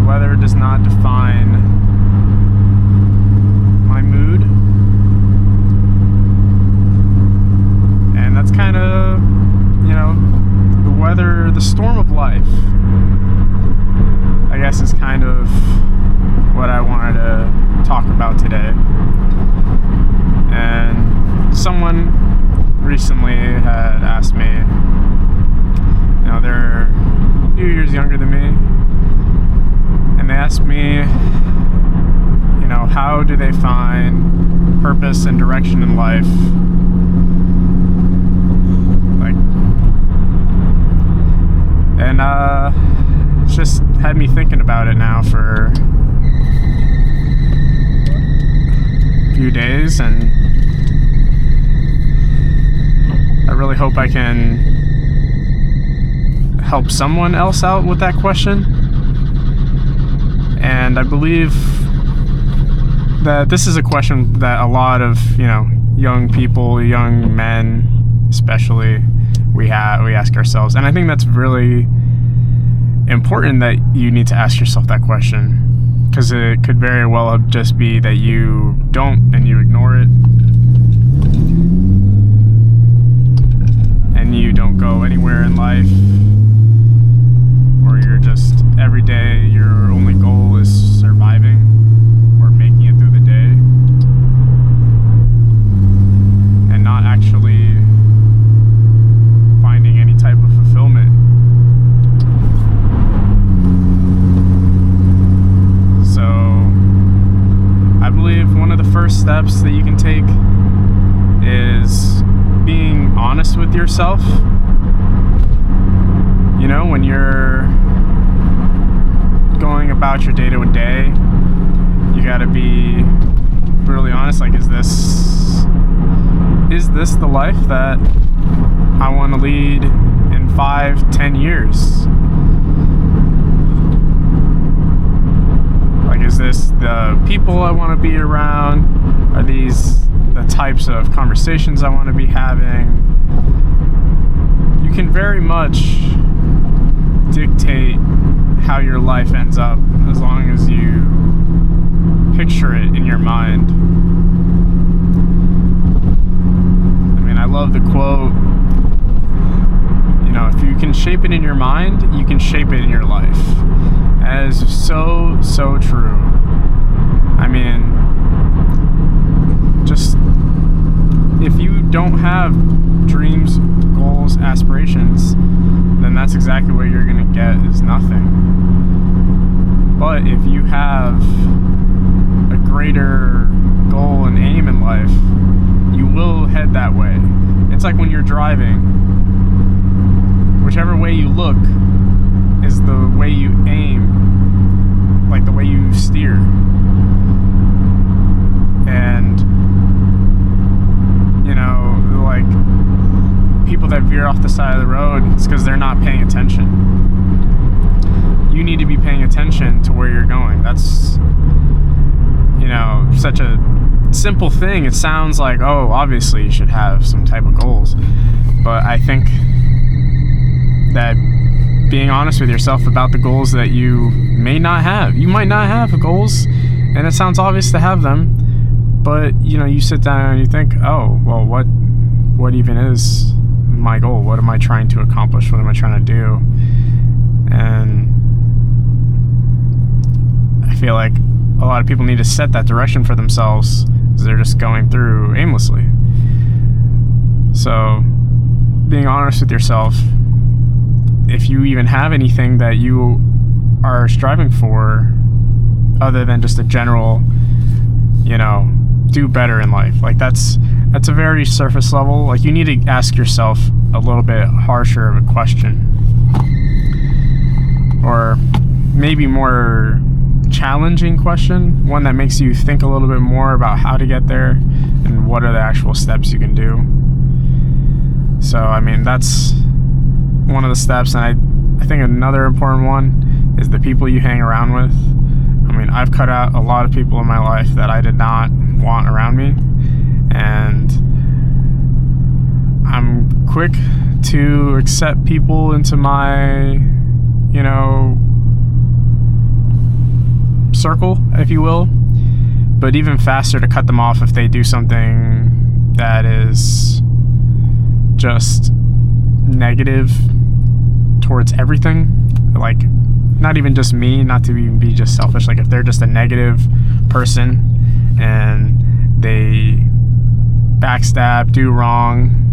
weather does not define my mood. And that's kind of, the weather, the storm of life, I guess, is kind of what I wanted to talk about today. And someone recently had asked me, they're a few years younger than me, and they asked me, how do they find purpose and direction in life? It's just had me thinking about it now for a few days, and I really hope I can help someone else out with that question. And I believe that this is a question that a lot of, young people, young men especially, we ask ourselves. And I think that's really important, that you need to ask yourself that question, because it could very well just be that you don't, and you ignore it, and you don't go anywhere in life, or you're just, every day your only goal is surviving or making it through the day, and not actually finding any type of fulfillment. So I believe one of the first steps that you can take is being honest with yourself. When you're going about your day to day, you gotta be really honest. Like, is this the life that I want to lead in 5-10 years? Like, is this the people I want to be around? Are these the types of conversations I want to be having? You can very much dictate how your life ends up as long as you picture it in your mind. I love the quote, if you can shape it in your mind, you can shape it in your life. That is so, so true. Just, if you don't have dreams, goals, aspirations, then that's exactly what you're going to get, is nothing. But if you have a greater goal and aim in life, you will head that way. It's like when you're driving, whichever way you look is the way you aim, like the way you steer. And like people that veer off the side of the road, it's because they're not paying attention. You need to be paying attention to where you're going. That's such a simple thing. It sounds like, obviously you should have some type of goals, but I think that being honest with yourself about the goals that you may not have. You might not have goals, and it sounds obvious to have them, but you sit down and you think, what even is my goal? What am I trying to accomplish? What am I trying to do? And I feel like a lot of people need to set that direction for themselves, because they're just going through aimlessly. So being honest with yourself, if you even have anything that you are striving for other than just a general, do better in life. Like, that's a very surface level. Like, you need to ask yourself a little bit harsher of a question, or maybe more challenging question, one that makes you think a little bit more about how to get there and what are the actual steps you can do. So that's one of the steps. And I think another important one is the people you hang around with. I've cut out a lot of people in my life that I did not want around me, and I'm quick to accept people into my, circle, if you will, but even faster to cut them off if they do something that is just negative towards everything. Like, not even just me, not to even be just selfish, like if they're just a negative person and they backstab, do wrong,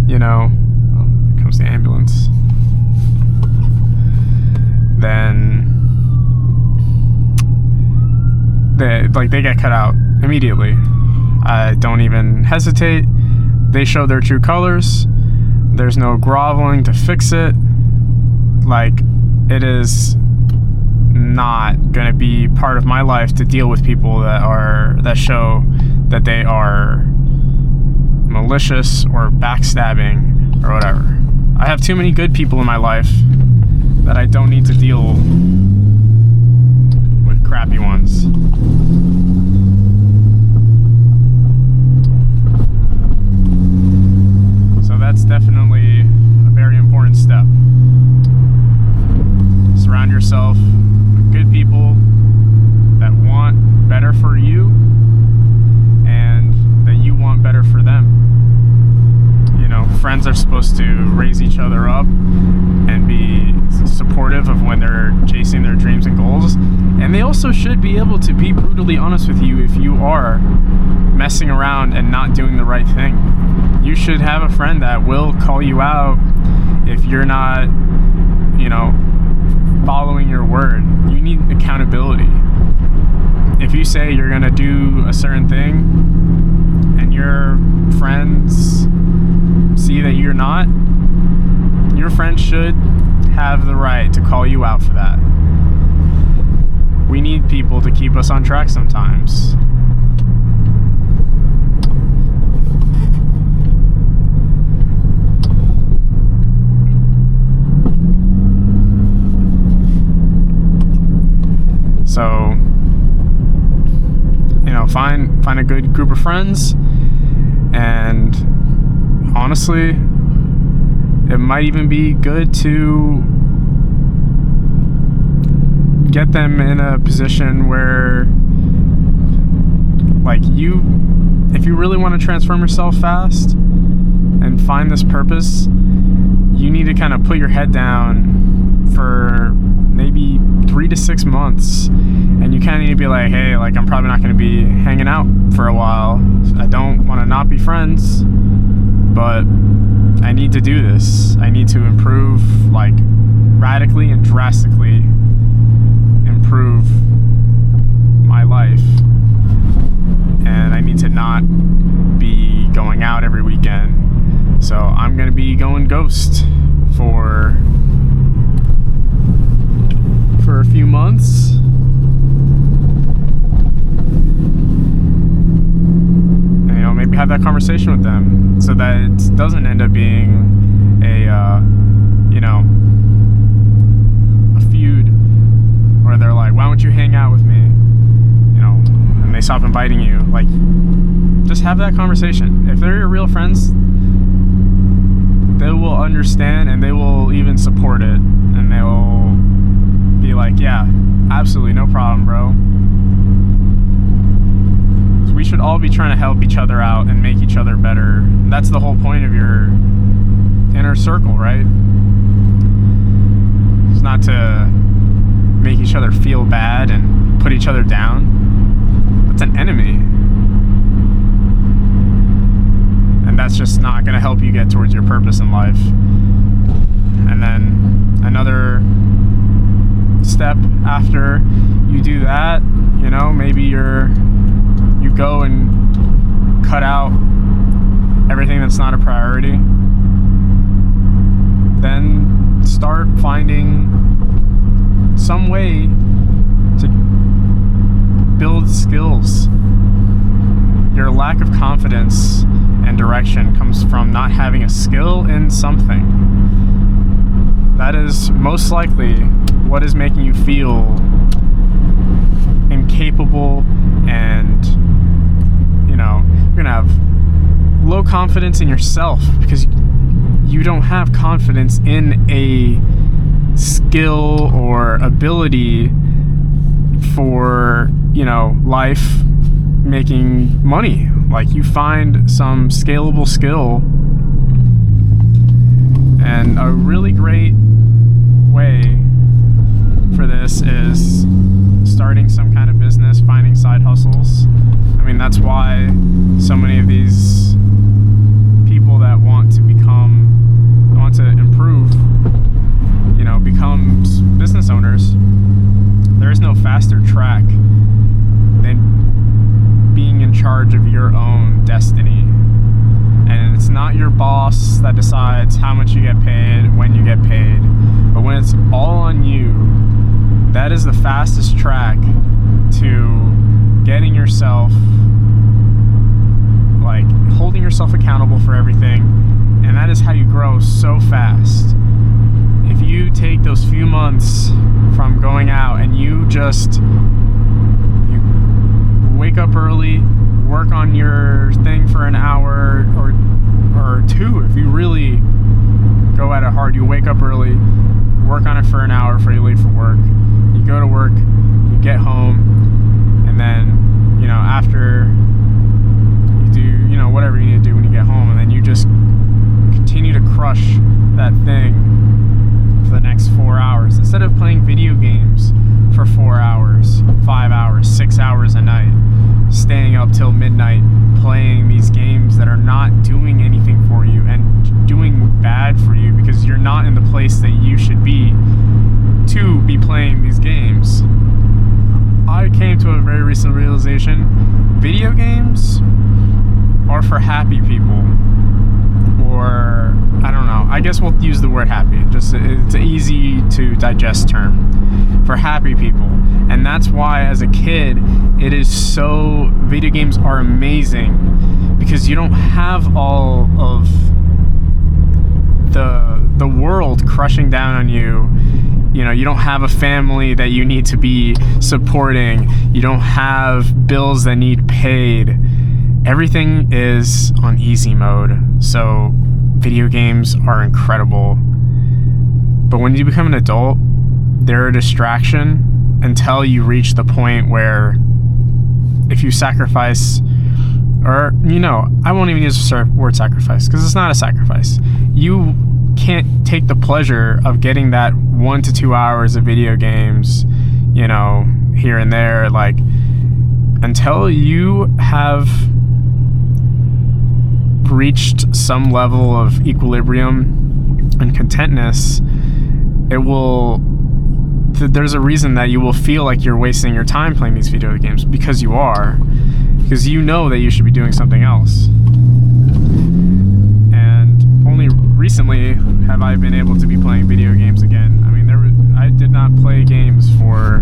you know, oh, here comes the ambulance, then they get cut out immediately. I don't even hesitate. They show their true colors. There's no groveling to fix it. Like, it is not gonna be part of my life to deal with people that show that they are malicious or backstabbing or whatever. I have too many good people in my life that I don't need to deal with crappy ones. So that's definitely a very important step. Surround yourself with good people that want better for you and that you want better for them. You know, friends are supposed to raise each other up and be supportive of when they're chasing their dreams and goals. And they also should be able to be brutally honest with you if you are messing around and not doing the right thing. You should have a friend that will call you out if you're not, you know, following your word. You need accountability. If you say you're gonna do a certain thing and your friends see that you're not, your friends should have the right to call you out for that. We need people to keep us on track sometimes. So, you know, find a good group of friends, and honestly, it might even be good to get them in a position where, like, if you really want to transform yourself fast and find this purpose, you need to kind of put your head down for maybe 3 to 6 months, and you kind of need to be like, hey, like, I'm probably not going to be hanging out for a while. I don't want to not be friends, but I need to do this. I need to improve, like, radically and drastically improve my life, and I need to not be going out every weekend. So I'm going to be going ghost for a few months. And, you know, maybe have that conversation with them so that it doesn't end up being you know, a feud where they're like, why don't you hang out with me? You know, and they stop inviting you. Like, just have that conversation. If they're your real friends, they will understand and they will even support it, and they will be like, yeah, absolutely, no problem, bro. We should all be trying to help each other out and make each other better. That's the whole point of your inner circle, right? It's not to make each other feel bad and put each other down. That's an enemy. And that's just not going to help you get towards your purpose in life. And then another step after you do that, you know, maybe you go and cut out everything that's not a priority. Then start finding some way to build skills. Your lack of confidence and direction comes from not having a skill in something. That is most likely what is making you feel incapable, and, you know, you're gonna have low confidence in yourself because you don't have confidence in a skill or ability for, you know, life, making money. Like, you find some scalable skill, and a really great way for this is starting some kind of business, finding side hustles. I mean, that's why so many of these people that want to improve, you know, become business owners. There is no faster track than being in charge of your own destiny. And it's not your boss that decides how much you get paid, when you get paid. But when it's all on you, that is the fastest track to getting yourself, like, holding yourself accountable for everything. And that is how you grow so fast. If you take those few months from going out and you wake up early, work on your thing for an hour or two, if you really go at it hard, you wake up early, work on it for an hour before you leave for work. You go to work, you get home, and then, you know, after you do, you know, whatever you need to do when you get home, and then you just continue to crush that thing for the next 4 hours. Instead of playing video games for 4 hours, 5 hours, 6 hours a night, staying up till midnight playing these games that are not doing anything for you and doing bad for you because you're not in the place that you should be to be playing these games. I came to a very recent realization: video games are for happy people. Or, I don't know, I guess we'll use the word happy. Just, it's an easy to digest term for happy people. And that's why, as a kid, it is so, video games are amazing because you don't have all of the world crushing down on you. You know, you don't have a family that you need to be supporting. You don't have bills that need paid. Everything is on easy mode. So video games are incredible. But when you become an adult, they're a distraction until you reach the point where if you sacrifice, or, you know, I won't even use the word sacrifice because it's not a sacrifice. You can't take the pleasure of getting that 1 to 2 hours of video games, you know, here and there, like, until you have reached some level of equilibrium and contentness. There's a reason that you will feel like you're wasting your time playing these video games, because you are, because you know that you should be doing something else. And only recently have I been able to be playing video games again. I mean, I did not play games for,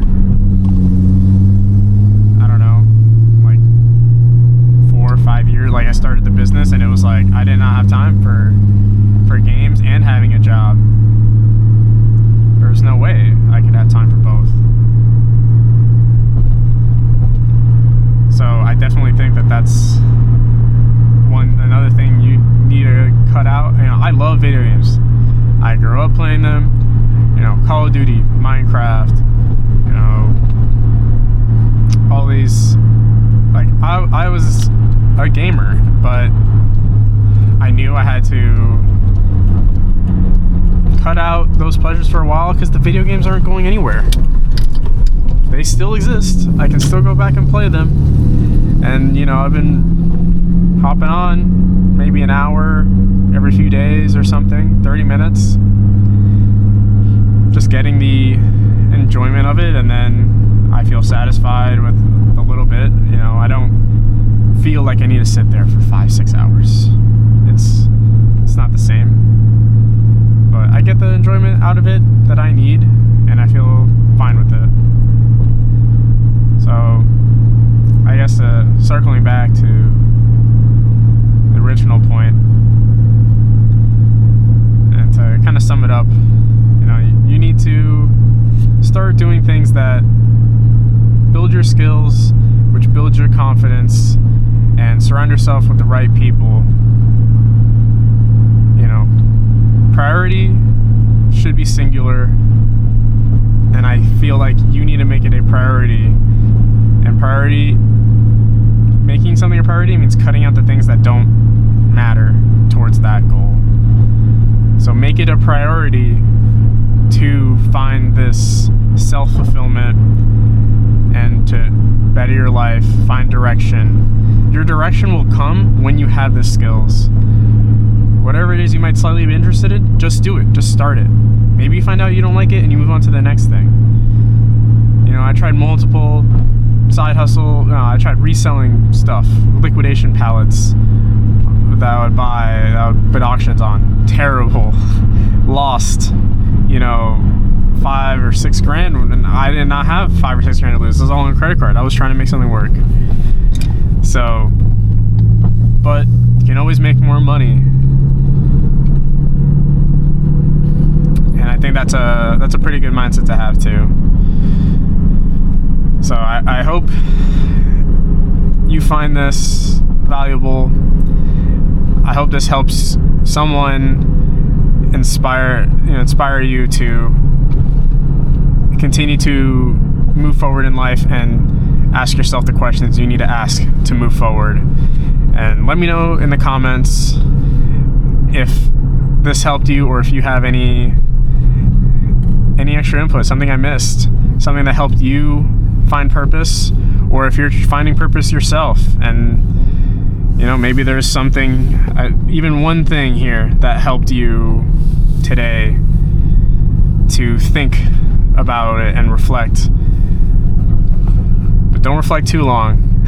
I don't know, like 4 or 5 years. Like, I started the business and it was like I did not have time for games and having a job. There's no way I could have time for both. So I definitely think that that's another thing you need to cut out. You know, I love video games. I grew up playing them. You know, Call of Duty, Minecraft, you know, all these, like, I was a gamer, but I knew I had to cut out those pleasures for a while because the video games aren't going anywhere. They still exist. I can still go back and play them. And, you know, I've been hopping on maybe an hour every few days or something, 30 minutes. Just getting the enjoyment of it, and then I feel satisfied with a little bit. You know, I don't feel like I need to sit there for 5-6 hours. It's not the same. But I get the enjoyment out of it that I need, and I feel fine with it. So, I guess circling back to the original point, and to kind of sum it up, you know, you need to start doing things that build your skills, which build your confidence, and surround yourself with the right people. You know, priority should be singular, and I feel like you need to make it a priority making something a priority means cutting out the things that don't matter towards that goal. So make it a priority to find this self-fulfillment and to better your life, find direction. Your direction will come when you have the skills. Whatever it is you might slightly be interested in, just do it. Just start it. Maybe you find out you don't like it and you move on to the next thing. You know, I tried multiple side hustle. No, I tried reselling stuff, liquidation pallets that I would put auctions on. Terrible. Lost, you know, 5 or 6 grand, and I did not have 5 or 6 grand to lose. It was all on a credit card. I was trying to make something work. So, but you can always make more money, and I think that's a pretty good mindset to have too. So I hope you find this valuable. I hope this helps someone inspire you to continue to move forward in life and ask yourself the questions you need to ask to move forward. And let me know in the comments if this helped you, or if you have any extra input, something I missed, something that helped you find purpose, or if you're finding purpose yourself. And you know, maybe there's something, even one thing here that helped you today to think about it and reflect. But don't reflect too long.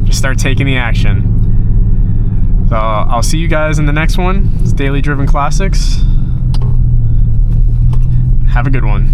Just start taking the action. So I'll see you guys in the next one. It's Daily Driven Classics. Have a good one.